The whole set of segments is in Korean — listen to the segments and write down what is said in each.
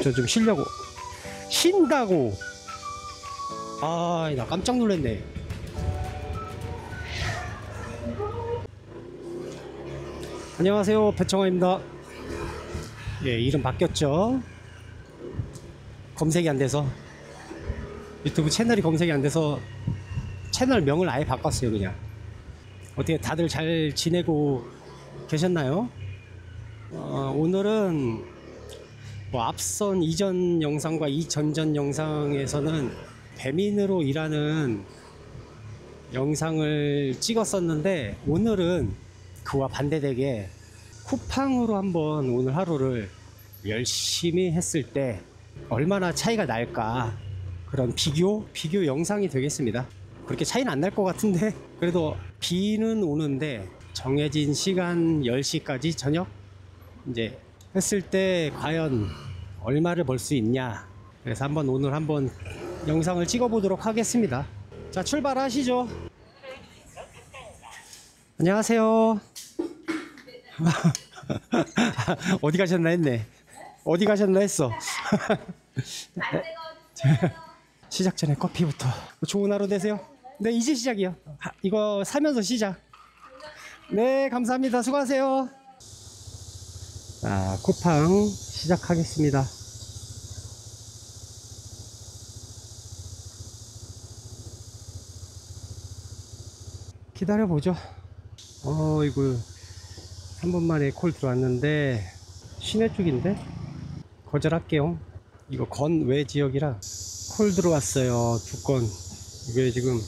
저 좀 쉬려고. 쉰다고. 아, 나 깜짝 놀랐네. 안녕하세요, 배청아입니다. 예, 이름 바뀌었죠. 검색이 안 돼서, 유튜브 채널이 검색이 안 돼서 채널명을 아예 바꿨어요. 그냥. 어떻게 다들 잘 지내고 계셨나요? 오늘은 뭐 앞선 이전 영상과 이 전전 영상에서는 배민으로 일하는 영상을 찍었었는데, 오늘은 그와 반대되게 쿠팡으로 한번 오늘 하루를 열심히 했을 때 얼마나 차이가 날까, 그런 비교 영상이 되겠습니다. 그렇게 차이는 안 날 것 같은데, 그래도 비는 오는데 정해진 시간 10시까지 저녁 이제 했을 때 과연 얼마를 벌 수 있냐, 그래서 오늘 한번 영상을 찍어 보도록 하겠습니다. 자, 출발하시죠. 안녕하세요. 어디 가셨나 했네. 어디 가셨나 했어. 시작 전에 커피부터. 좋은 하루 되세요. 네, 이제 시작이요. 이거 사면서 시작. 네, 감사합니다. 수고하세요. 자, 쿠팡 시작하겠습니다. 기다려보죠. 이거 3분 만에 콜 들어왔는데 시내 쪽인데 거절할게요. 이거 건외 지역이라 콜 들어왔어요. 2건. 이게 지금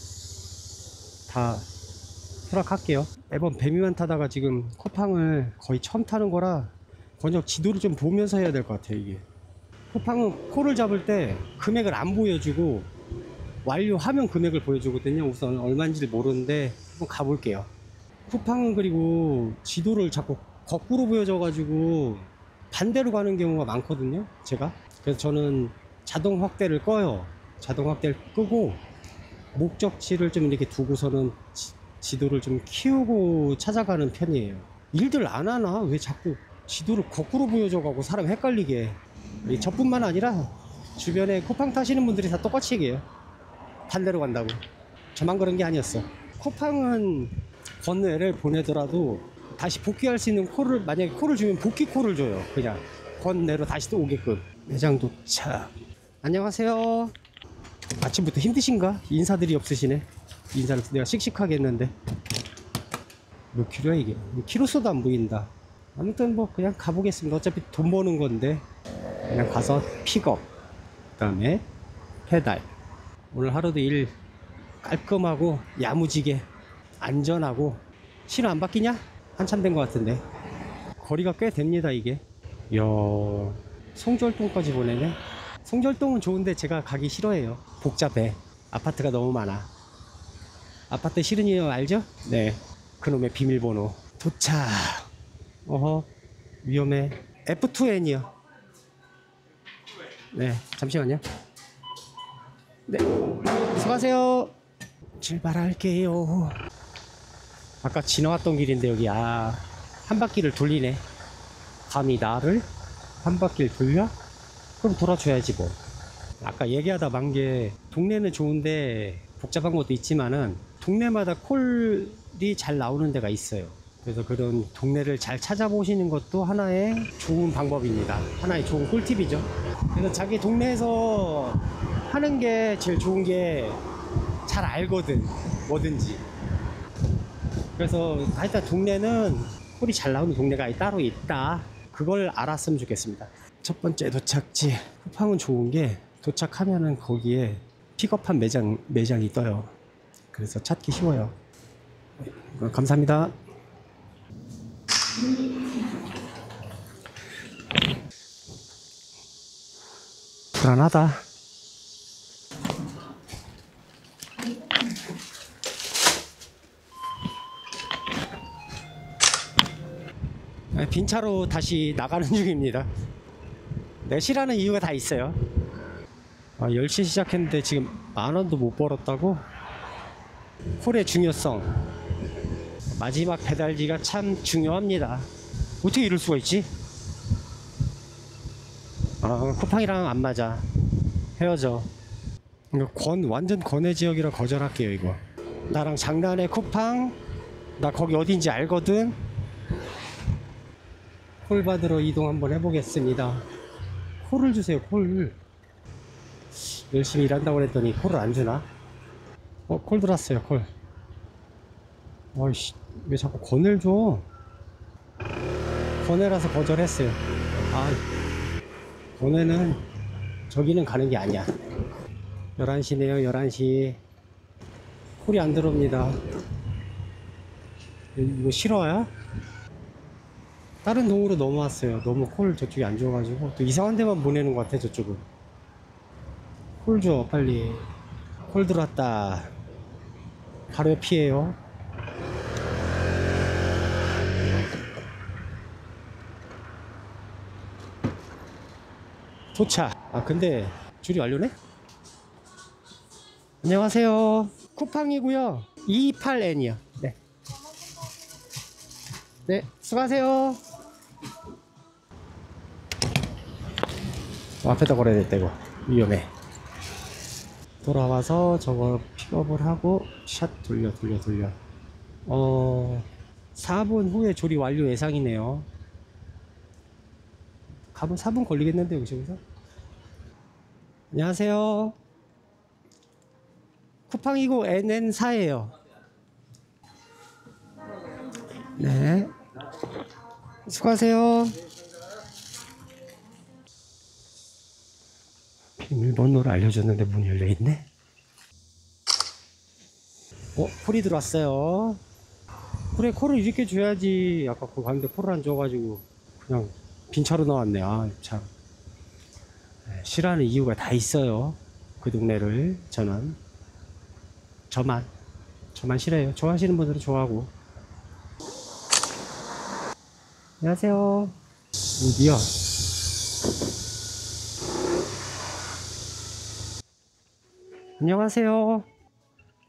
다 수락할게요. 매번 배미만 타다가 지금 쿠팡을 거의 처음 타는 거라 번역 지도를 좀 보면서 해야 될 것 같아요. 이게 쿠팡은 콜을 잡을 때 금액을 안 보여주고 완료하면 금액을 보여주거든요. 우선 얼마인지를 모르는데 한번 가볼게요. 쿠팡은 그리고 지도를 자꾸 거꾸로 보여줘 가지고 반대로 가는 경우가 많거든요, 제가. 그래서 저는 자동 확대를 꺼요. 자동 확대를 끄고 목적지를 좀 이렇게 두고서는 지도를 좀 키우고 찾아가는 편이에요. 일들 안 하나? 왜 자꾸 지도를 거꾸로 보여줘 가고 사람 헷갈리게. 저뿐만 아니라 주변에 쿠팡 타시는 분들이 다 똑같이 얘기해요. 반대로 간다고. 저만 그런 게 아니었어. 쿠팡은 건외를 보내더라도 다시 복귀할 수 있는 콜을, 만약에 콜을 주면 복귀 콜을 줘요. 그냥 건내로 다시 또 오게끔. 매장 도착. 안녕하세요. 아침부터 힘드신가? 인사들이 없으시네. 인사를 내가 씩씩하게 했는데. 몇 킬로야 이게? 키로수도 안 보인다. 아무튼 뭐 그냥 가보겠습니다. 어차피 돈 버는 건데 그냥 가서 픽업, 그 다음에 페달. 오늘 하루도 일 깔끔하고 야무지게 안전하고. 신호 안 바뀌냐? 한참 된 것 같은데. 거리가 꽤 됩니다 이게. 이야, 송절동까지 보내네. 송절동은 좋은데 제가 가기 싫어해요. 복잡해. 아파트가 너무 많아. 아파트 싫은 이유 알죠? 네, 그놈의 비밀번호. 도착. 어허, 위험해. F2N이요. 네, 잠시만요. 네, 수고하세요. 출발할게요. 아까 지나왔던 길인데 여기 한 바퀴를 돌리네. 감히 나를 한 바퀴를 돌려? 그럼 돌아줘야지 뭐. 아까 얘기하다 만 게, 동네는 좋은데 복잡한 것도 있지만은 동네마다 콜이 잘 나오는 데가 있어요. 그래서 그런 동네를 잘 찾아보시는 것도 하나의 좋은 방법입니다. 하나의 좋은 꿀팁이죠. 그래서 자기 동네에서 하는 게 제일 좋은 게 잘 알거든, 뭐든지. 그래서 하여튼 동네는 콜이 잘 나오는 동네가 따로 있다. 그걸 알았으면 좋겠습니다. 첫 번째 도착지. 쿠팡은 좋은 게 도착하면은 거기에 픽업한 매장이 떠요. 그래서 찾기 쉬워요. 감사합니다. 불안하다. 빈 차로 다시 나가는 중입니다. 내가 싫어하는 이유가 다 있어요. 10시 시작했는데 지금 10,000원도 못 벌었다고? 콜의 중요성, 마지막 배달지가 참 중요합니다. 어떻게 이럴 수가 있지? 아, 쿠팡이랑 안 맞아. 헤어져. 이거 완전 권해 지역이라 거절할게요 이거. 나랑 장난해 쿠팡. 나 거기 어딘지 알거든. 콜 받으러 이동 한번 해보겠습니다. 콜을 주세요. 콜. 열심히 일한다고 그랬더니 콜을 안 주나? 콜 들어왔어요. 콜. 어이씨, 왜 자꾸 권해를 줘? 권해라서 거절했어요. 아, 권해는 저기는 가는 게 아니야. 11시네요. 11시. 콜이 안 들어옵니다. 이거 실화야? 다른 동으로 넘어왔어요. 너무 콜 저쪽이 안 줘가지고 또 이상한 데만 보내는 것 같아. 저쪽은. 콜 줘 빨리. 콜 들어왔다. 바로 옆이에요. 도착. 아 근데 줄이 완료네? 안녕하세요. 쿠팡이고요. 28N이요. 네. 네, 수고하세요. 앞에다 걸어야 됐다 이거. 위험해. 돌아와서 저거 픽업을 하고 샷 돌려. 4분 후에 조리 완료 예상이네요. 가면 4분 걸리겠는데 여기서? 안녕하세요. 쿠팡이고 NN4예요. 네. 수고하세요. 비밀번호를 알려줬는데 문이 열려있네. 콜이 들어왔어요. 그래, 콜을 이렇게 줘야지. 아까 그 가는데 콜을 안 줘가지고 그냥 빈차로 나왔네. 아, 참. 싫어하는 이유가 다 있어요. 그 동네를 저만 싫어해요. 좋아하시는 분들은 좋아하고. 안녕하세요. 어디야? 안녕하세요.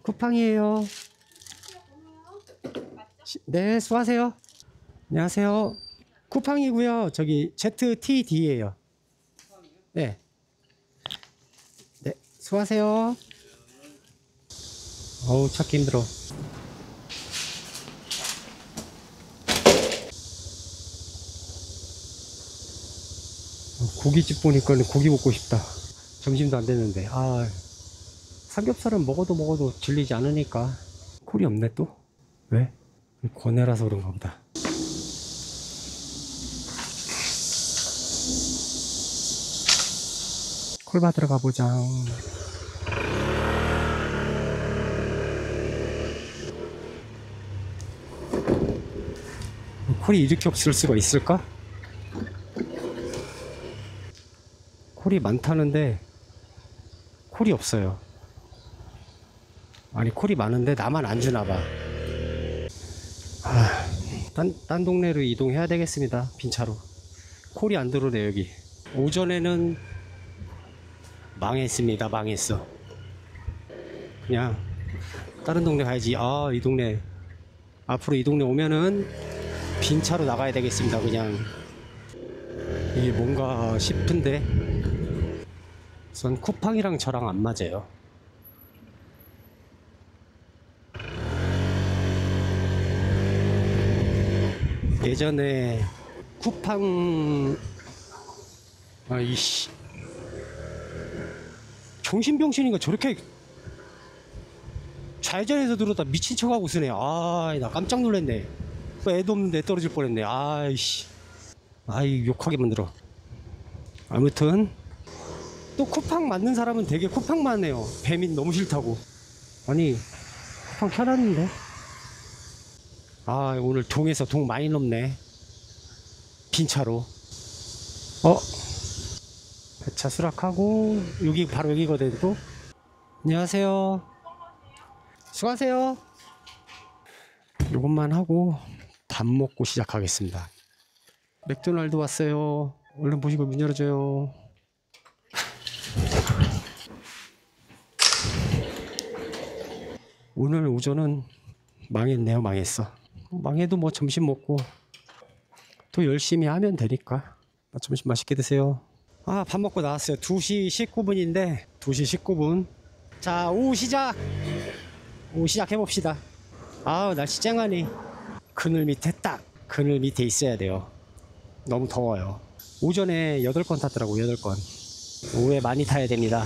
쿠팡이에요. 네, 수고하세요. 안녕하세요. 쿠팡이고요. 저기 ZTD예요. 네. 네, 수고하세요. 어우, 찾기 힘들어. 고깃집 보니까 고기 먹고 싶다. 점심도 안 됐는데. 아, 삼겹살은 먹어도 질리지 않으니까. 콜이 없네 또? 왜? 권해라서 그런가 보다. 콜 받으러 가보자. 콜이 이렇게 없을 수가 있을까? 콜이 많다는데 콜이 없어요. 아니, 콜이 많은데 나만 안 주나봐. 딴 동네로 이동해야 되겠습니다. 빈차로. 콜이 안 들어오네 여기. 오전에는 망했습니다. 망했어. 그냥 다른 동네 가야지. 아, 이 동네 앞으로 이 동네 오면은 빈차로 나가야 되겠습니다. 그냥 이게 뭔가 싶은데 우선 쿠팡이랑 저랑 안 맞아요. 예전에 쿠팡 아이씨 정신병신인가 저렇게 좌회전해서 들어다 미친 척하고 쓰네. 아, 나 깜짝 놀랐네. 애도 없는데 떨어질 뻔했네. 아이씨. 아이, 욕하게 만들어. 아무튼 또 쿠팡 맞는 사람은 되게 쿠팡만 해요. 배민 너무 싫다고. 아니, 쿠팡 켜놨는데. 아, 오늘 동에서 동 많이 넘네. 빈차로. 배차 수락하고 여기 바로 여기거든. 또 안녕하세요. 수고하세요. 요것만 하고 밥 먹고 시작하겠습니다. 맥도날드 왔어요. 얼른 보시고 문 열어줘요. 오늘 오전은 망했네요. 망했어. 망해도 뭐 점심 먹고 또 열심히 하면 되니까. 점심 맛있게 드세요. 아, 밥 먹고 나왔어요. 2시 19분인데 2시 19분. 자, 오후 시작해봅시다. 아우, 날씨 쨍하니. 그늘 밑에 딱 그늘 밑에 있어야 돼요. 너무 더워요. 오전에 8건 탔더라고. 8건. 오후에 많이 타야 됩니다.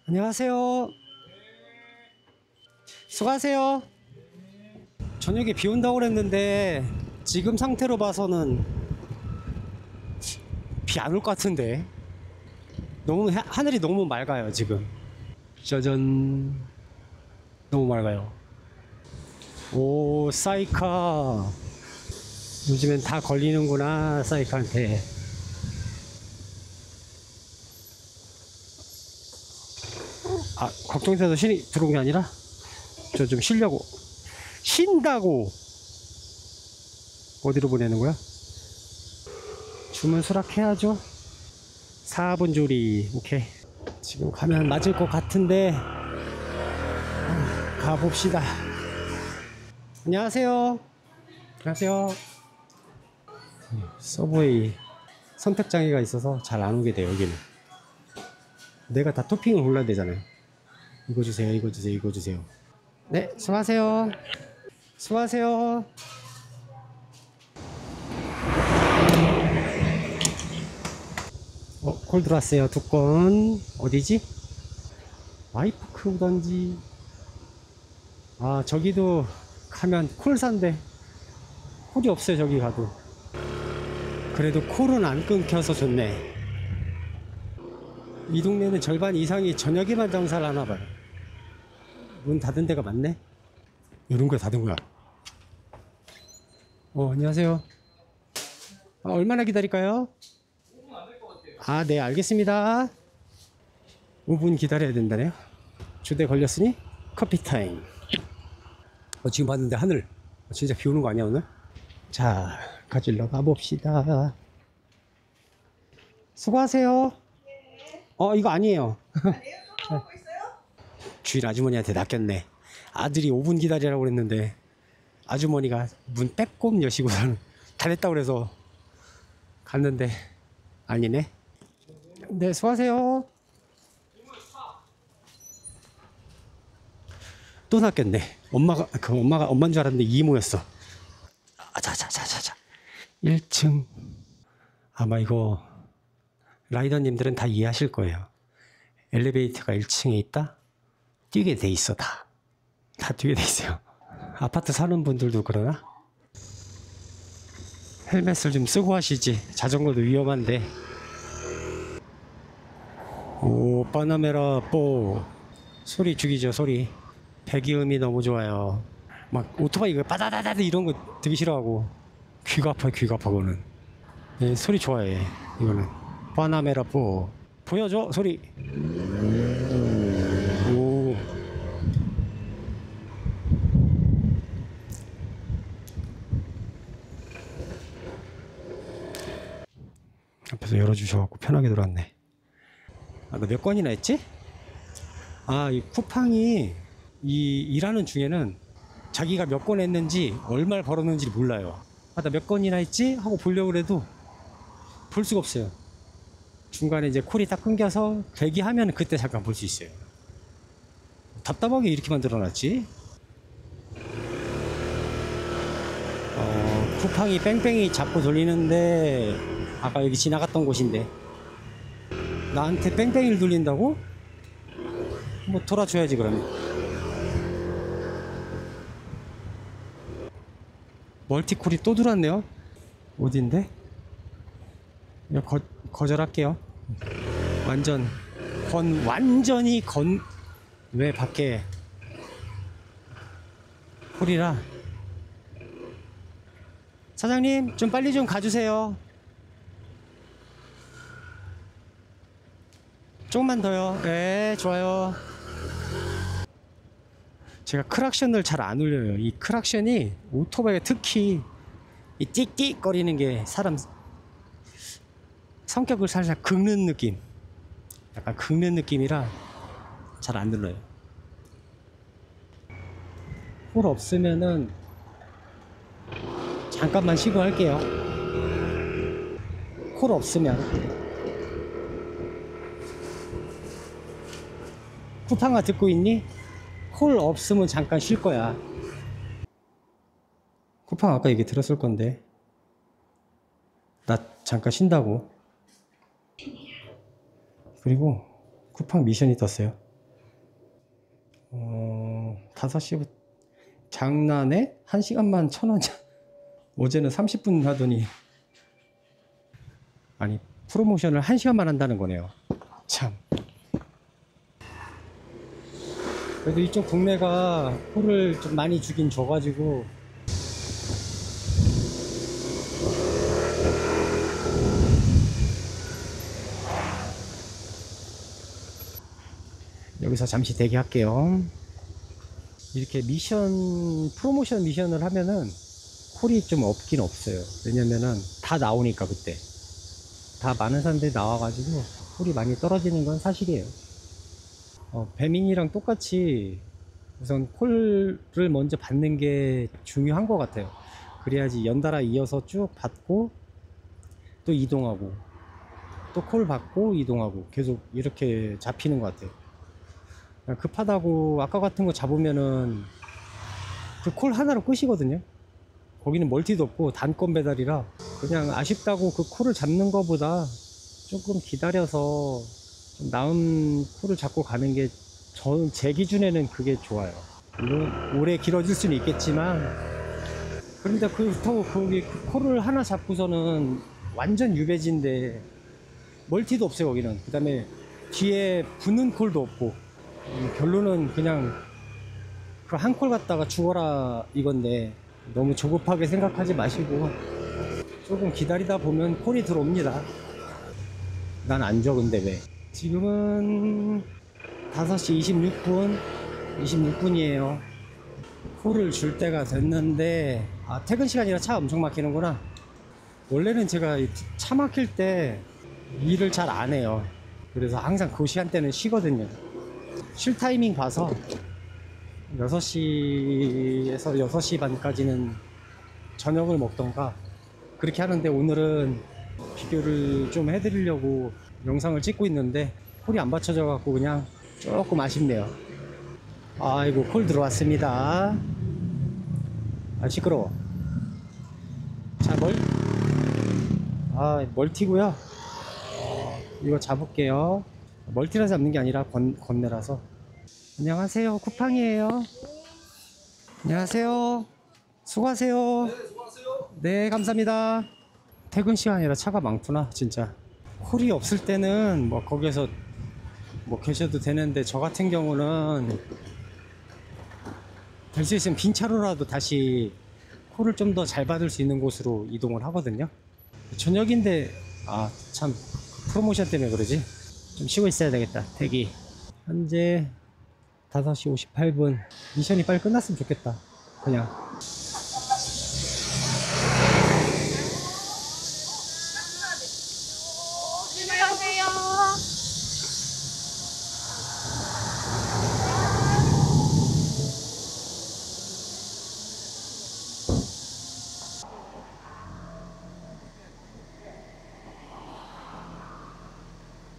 안녕하세요. 수고하세요. 저녁에 비 온다고 그랬는데 지금 상태로 봐서는 비 안 올 것 같은데. 너무 하늘이 너무 맑아요 지금. 짜잔. 너무 맑아요. 오, 사이카. 요즘엔 다 걸리는구나, 사이카한테. 아, 걱정돼서 신이 들어온 게 아니라 저 좀 쉬려고. 쉰다고. 어디로 보내는 거야? 주문 수락해야죠. 4분 조리. 오케이. 지금 가면 맞을 것 같은데 가봅시다. 안녕하세요. 안녕하세요. 서브웨이 선택장애가 있어서 잘 안 오게 돼요. 여기는 내가 다 토핑을 골라야 되잖아요. 이거 주세요, 이거 주세요, 이거 주세요. 네, 수고하세요. 수고하세요. 콜 들어왔어요. 2건. 어디지? 와이프크 오던지. 아, 저기도 가면 콜사인데 콜이 없어요. 저기 가도. 그래도 콜은 안 끊겨서 좋네. 이 동네는 절반 이상이 저녁에만 장사를 하나봐요. 문 닫은 데가 많네. 이런 거 닫은 거야. 안녕하세요. 얼마나 기다릴까요? 5분 안 될 것 같아요. 아, 네, 알겠습니다. 5분 기다려야 된다네요. 주대 걸렸으니 커피 타임. 지금 봤는데 하늘 진짜 비 오는 거 아니야 오늘? 자, 가지러 가봅시다. 수고하세요. 이거 아니에요. 아니에요? 또 먹고 있어요? 주인 아주머니한테 낚였네. 아들이 5분 기다리라고 그랬는데 아주머니가 문 빼꼼 여시고서는 다 됐다고 그래서 갔는데 아니네. 네, 수고하세요. 또 낚였네. 엄마가 엄마인 줄 알았는데 이모였어. 자자자자자. 1층. 아마 이거 라이더님들은 다 이해하실 거예요. 엘리베이터가 1층에 있다? 뛰게 돼 있어. 다 뛰게 돼 있어요. 아파트 사는 분들도 그러나? 헬멧을 좀 쓰고 하시지. 자전거도 위험한데. 오, 바나메라 뽀. 소리 죽이죠. 소리. 배기음이 너무 좋아요. 막 오토바이 이거 빠다다다 이런 거 되게 싫어하고. 귀가 아파요. 귀가 아파. 그거는. 네, 소리 좋아해. 이거는 바나메라 뽀. 보여줘 소리. 오. 앞에서 열어주셔갖고 편하게 들어왔네. 너 몇 건이나 했지? 이 쿠팡이 일하는 중에는 자기가 몇 건 했는지 얼마를 벌었는지 몰라요. 나 몇 건이나 했지? 하고 보려고 해도 볼 수가 없어요. 중간에 이제 콜이 딱 끊겨서 대기하면 그때 잠깐 볼 수 있어요. 답답하게 이렇게 만들어놨지? 쿠팡이 뺑뺑이 잡고 돌리는데 아까 여기 지나갔던 곳인데 나한테 뺑뺑이를 돌린다고? 뭐 돌아줘야지 그러면. 멀티콜이 또 들어왔네요. 어딘데? 거절할게요. 완전히 왜 밖에 콜이라. 사장님 좀 빨리 좀 가주세요. 조금만 더요. 네, 좋아요. 제가 크락션을 잘 안 울려요. 이 크락션이 오토바이가 특히 이 띡띡 거리는 게 사람 성격을 살살 긁는 느낌. 약간 긁는 느낌이라 잘 안 눌러요. 콜 없으면은 잠깐만 쉬고 할게요. 콜 없으면. 쿠팡아 듣고 있니? 콜 없으면 잠깐 쉴 거야. 쿠팡 아까 얘기 들었을 건데 나 잠깐 쉰다고. 그리고 쿠팡 미션이 떴어요. 5시부터 장난해? 1시간만 1,000원. 어제는 30분 하더니 아니 프로모션을 1시간만 한다는 거네요. 참. 그래도 이쪽 동네가 콜을 좀 많이 주긴 줘가지고 여기서 잠시 대기할게요. 이렇게 프로모션 미션을 하면은 콜이 좀 없긴 없어요. 왜냐면은 다 나오니까 그때 다 많은 사람들이 나와가지고 콜이 많이 떨어지는 건 사실이에요. 배민이랑 똑같이 우선 콜을 먼저 받는 게 중요한 것 같아요. 그래야지 연달아 이어서 쭉 받고 또 이동하고 또 콜 받고 이동하고 계속 이렇게 잡히는 것 같아요. 급하다고 아까 같은 거 잡으면은 그 콜 하나로 끝이거든요. 거기는 멀티도 없고 단건 배달이라 그냥 아쉽다고 그 콜을 잡는 거보다 조금 기다려서 좀 나은 콜을 잡고 가는 게 저는 제 기준에는 그게 좋아요. 물론 오래 길어질 수는 있겠지만 그런데 그렇다고 거기 그 콜을 하나 잡고서는 완전 유배지인데 멀티도 없어요. 거기는 그 다음에 뒤에 붙는 콜도 없고 결론은 그냥 그 한 콜 갖다가 죽어라 이건데 너무 조급하게 생각하지 마시고 조금 기다리다 보면 콜이 들어옵니다. 난 안 줘. 근데 왜? 지금은 5시 26분이에요. 콜을 줄 때가 됐는데 퇴근 시간이라 차 엄청 막히는구나. 원래는 제가 차 막힐 때 일을 잘 안 해요. 그래서 항상 그 시간대는 쉬거든요. 쉴 타이밍 봐서 6시에서 6시 반까지는 저녁을 먹던가 그렇게 하는데 오늘은 비교를 좀 해드리려고 영상을 찍고 있는데 콜이 안 받쳐져 갖고 그냥 조금 아쉽네요. 아이고 콜 들어왔습니다. 시끄러워. 자 멀티고요. 이거 잡을게요. 멀티라 잡는 게 아니라 건네라서. 안녕하세요. 쿠팡이에요. 안녕하세요. 수고하세요. 네, 수고하세요. 네, 감사합니다. 퇴근 시간이라 차가 많구나, 진짜. 콜이 없을 때는 뭐 거기에서 뭐 계셔도 되는데 저 같은 경우는 될 수 있으면 빈 차로라도 다시 콜을 좀 더 잘 받을 수 있는 곳으로 이동을 하거든요. 저녁인데 참 프로모션 때문에 그러지. 좀 쉬고 있어야 되겠다. 대기. 현재 5시 58분. 미션이 빨리 끝났으면 좋겠다. 그냥. 안녕하세요.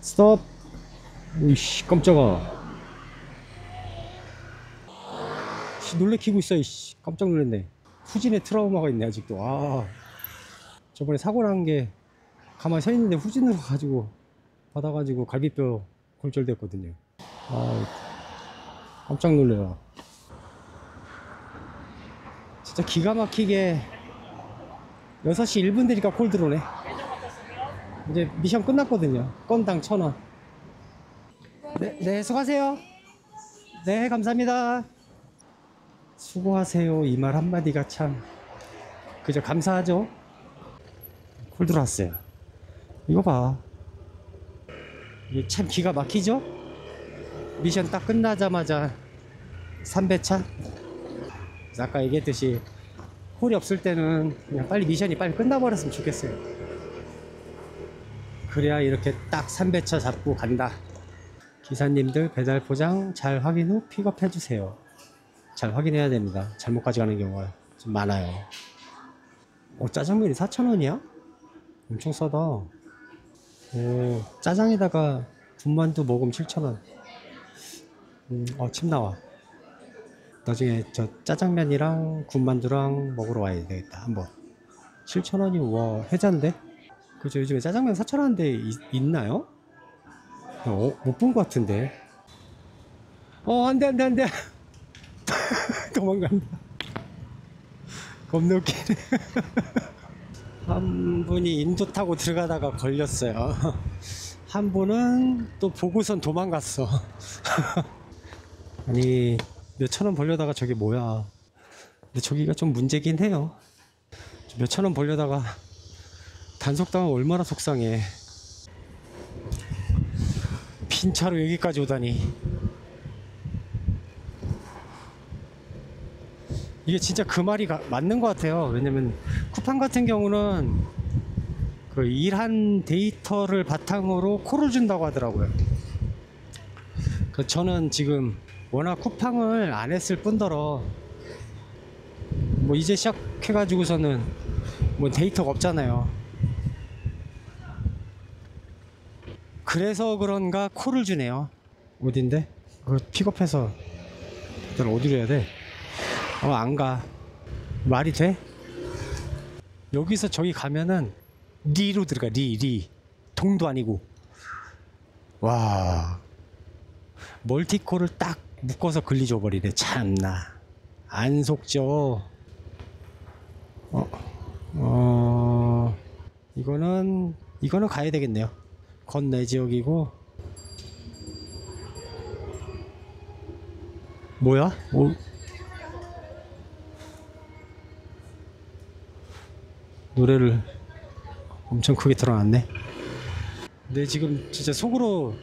스톱. 으이씨, 깜짝아. 놀래키고 있어. 이씨, 깜짝 놀랐네. 후진에 트라우마가 있네 아직도. 저번에 사고 난 게 가만히 서 있는데 후진으로 가지고 받아가지고 갈비뼈 골절됐거든요. 깜짝 놀래라. 진짜 기가 막히게 6시 1분 되니까 콜 들어오네. 이제 미션 끝났거든요. 건당 1,000원. 네, 수고하세요. 네, 감사합니다. 수고하세요. 이 말 한마디가 참 그저 감사하죠. 콜 들어왔어요. 이거 봐. 이게 참 기가 막히죠? 미션 딱 끝나자마자 3배차. 아까 얘기했듯이 콜이 없을 때는 그냥 빨리 미션이 빨리 끝나버렸으면 좋겠어요. 그래야 이렇게 딱 3배차 잡고 간다. 기사님들 배달 포장 잘 확인 후 픽업해 주세요. 잘 확인해야 됩니다. 잘못 가져가는 경우가 좀 많아요. 짜장면이 4,000원이야? 엄청 싸다. 오, 짜장에다가 군만두 먹으면 7,000원. 침 나와. 나중에 저 짜장면이랑 군만두랑 먹으러 와야 되겠다. 한번. 7,000원이 와 해잔데? 그죠? 요즘에 짜장면 4,000원대 있나요? 못 본 것 같은데. 안돼 안돼 안돼. 도망간다. 겁나 웃기네. 한 분이 인도 타고 들어가다가 걸렸어요. 한 분은 또 보고선 도망갔어. 아니 몇천 원 벌려다가 저게 뭐야. 근데 저기가 좀 문제긴 해요. 몇천 원 벌려다가 단속당하면 얼마나 속상해. 빈 차로 여기까지 오다니. 이게 진짜 그 말이 맞는 것 같아요. 왜냐면 쿠팡 같은 경우는 그 일한 데이터를 바탕으로 콜을 준다고 하더라고요. 저는 지금 워낙 쿠팡을 안 했을 뿐더러 뭐 이제 시작해가지고서는 뭐 데이터가 없잖아요. 그래서 그런가 콜을 주네요. 어딘데? 그거 픽업해서 널 어디로 해야 돼? 안 가. 말이 돼? 여기서 저기 가면은 리로 들어가. 리 동도 아니고. 와, 멀티콜을 딱 묶어서 글리줘 버리네. 참나 안 속죠. 이거는 가야 되겠네요. 건내 지역이고. 뭐야? 노래를 엄청 크게 틀어놨네. 근데 지금 진짜 속으로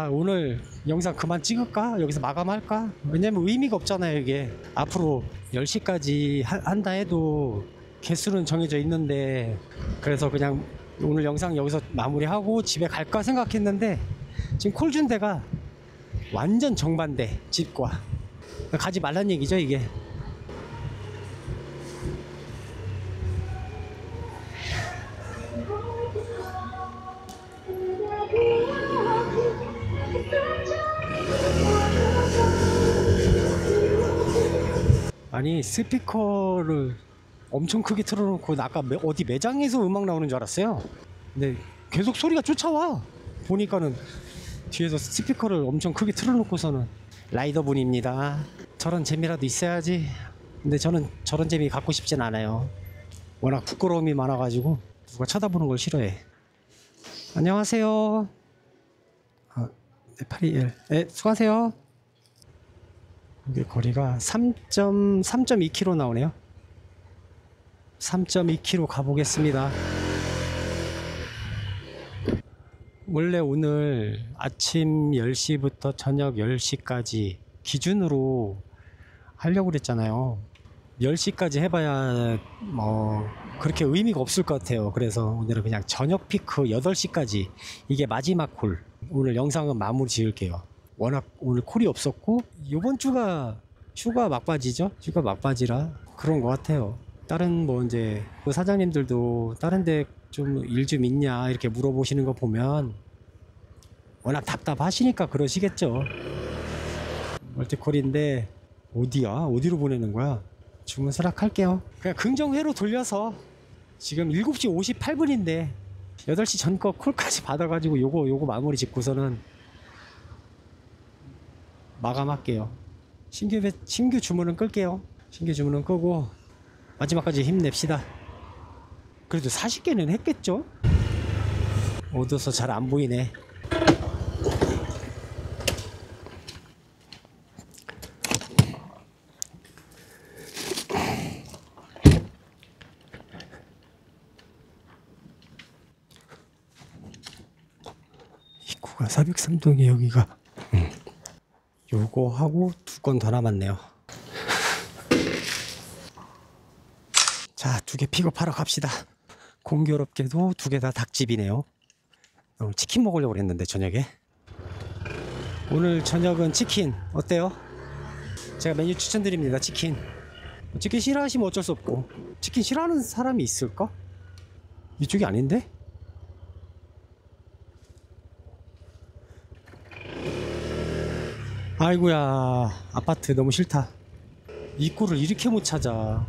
오늘 영상 그만 찍을까? 여기서 마감할까? 왜냐면 의미가 없잖아요. 이게 앞으로 10시까지 한다 해도 개수는 정해져 있는데, 그래서 그냥 오늘 영상 여기서 마무리하고 집에 갈까 생각했는데 지금 콜 준 데가 완전 정반대 집과. 가지 말란 얘기죠 이게. 아니 스피커를 엄청 크게 틀어놓고 아까 어디 매장에서 음악 나오는 줄 알았어요. 근데 계속 소리가 쫓아와. 보니까는 뒤에서 스피커를 엄청 크게 틀어놓고서는. 라이더분입니다. 저런 재미라도 있어야지. 근데 저는 저런 재미 갖고 싶진 않아요. 워낙 부끄러움이 많아가지고 누가 쳐다보는 걸 싫어해. 안녕하세요. 821. 네, 수고하세요. 이게 거리가 3.2km 나오네요. 3.2km 가보겠습니다. 원래 오늘 아침 10시부터 저녁 10시까지 기준으로 하려고 그랬잖아요. 10시까지 해봐야 뭐 그렇게 의미가 없을 것 같아요. 그래서 오늘은 그냥 저녁 피크 8시까지 이게 마지막 콜. 오늘 영상은 마무리 지을게요. 워낙 오늘 콜이 없었고 이번 주가 휴가 막바지죠. 휴가 막바지라 그런 것 같아요. 다른 뭐 이제 그 사장님들도 다른 데 좀 일 좀 있냐 이렇게 물어보시는 거 보면 워낙 답답하시니까 그러시겠죠. 멀티콜인데 어디야? 어디로 보내는 거야? 주문 수락할게요. 그냥 긍정회로 돌려서 지금 7시 58분인데 8시 전 거 콜까지 받아가지고 요거 마무리 짓고서는 마감할게요. 신규 주문은 끌게요. 신규 주문은 끄고 마지막까지 힘냅시다. 그래도 40개는 했겠죠? 어두워서 잘 안 보이네. 입구가 403동에 여기가. 요거 하고 2건 더 남았네요. 자, 2개 픽업하러 갑시다. 공교롭게도 2개 다 닭집이네요. 오늘 치킨 먹으려고 그랬는데 저녁에. 오늘 저녁은 치킨 어때요? 제가 메뉴 추천드립니다. 치킨 싫어하시면 어쩔 수 없고. 치킨 싫어하는 사람이 있을까? 이쪽이 아닌데? 아이고야, 아파트 너무 싫다. 입구를 이렇게 못 찾아.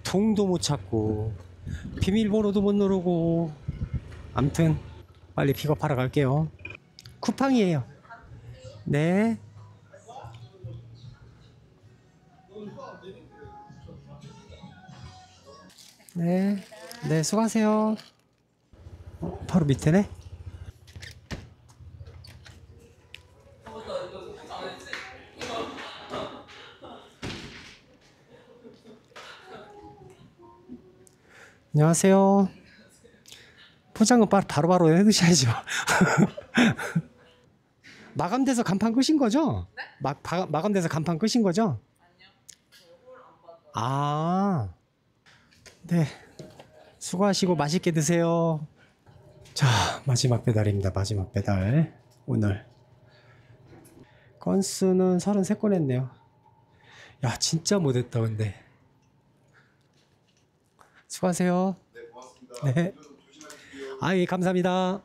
통도 못 찾고 비밀번호도 못 누르고. 암튼 빨리 픽업하러 갈게요. 쿠팡이에요. 네. 네. 네, 수고하세요. 바로 밑에네. 안녕하세요. 포장은 바로바로 해두셔야죠. 마감돼서 간판 끄신 거죠? 네? 마감돼서 간판 끄신 거죠? 아니요. 저걸 안 받아. 아, 네. 수고하시고 맛있게 드세요. 자, 마지막 배달입니다. 마지막 배달. 오늘 건수는 33건 했네요. 야, 진짜 못했다 근데. 수고하세요. 네, 고맙습니다. 네. 조심하십시오. 아, 예, 감사합니다.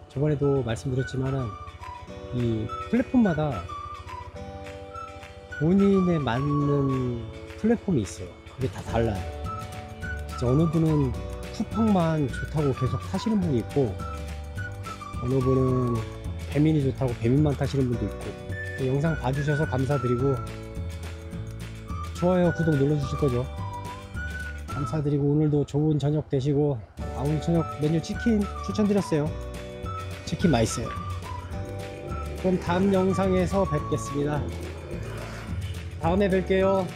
저번에도 말씀드렸지만은 이 플랫폼마다 본인에 맞는 플랫폼이 있어요. 그게 다 달라요. 진짜 어느 분은 쿠팡만 좋다고 계속 타시는 분이 있고, 어느 분은 배민이 좋다고 배민만 타시는 분도 있고. 영상 봐주셔서 감사드리고, 좋아요, 구독 눌러주실 거죠? 감사드리고 오늘도 좋은 저녁 되시고. 오늘 저녁 메뉴 치킨 추천드렸어요. 치킨 맛있어요. 그럼 다음 영상에서 뵙겠습니다. 다음에 뵐게요.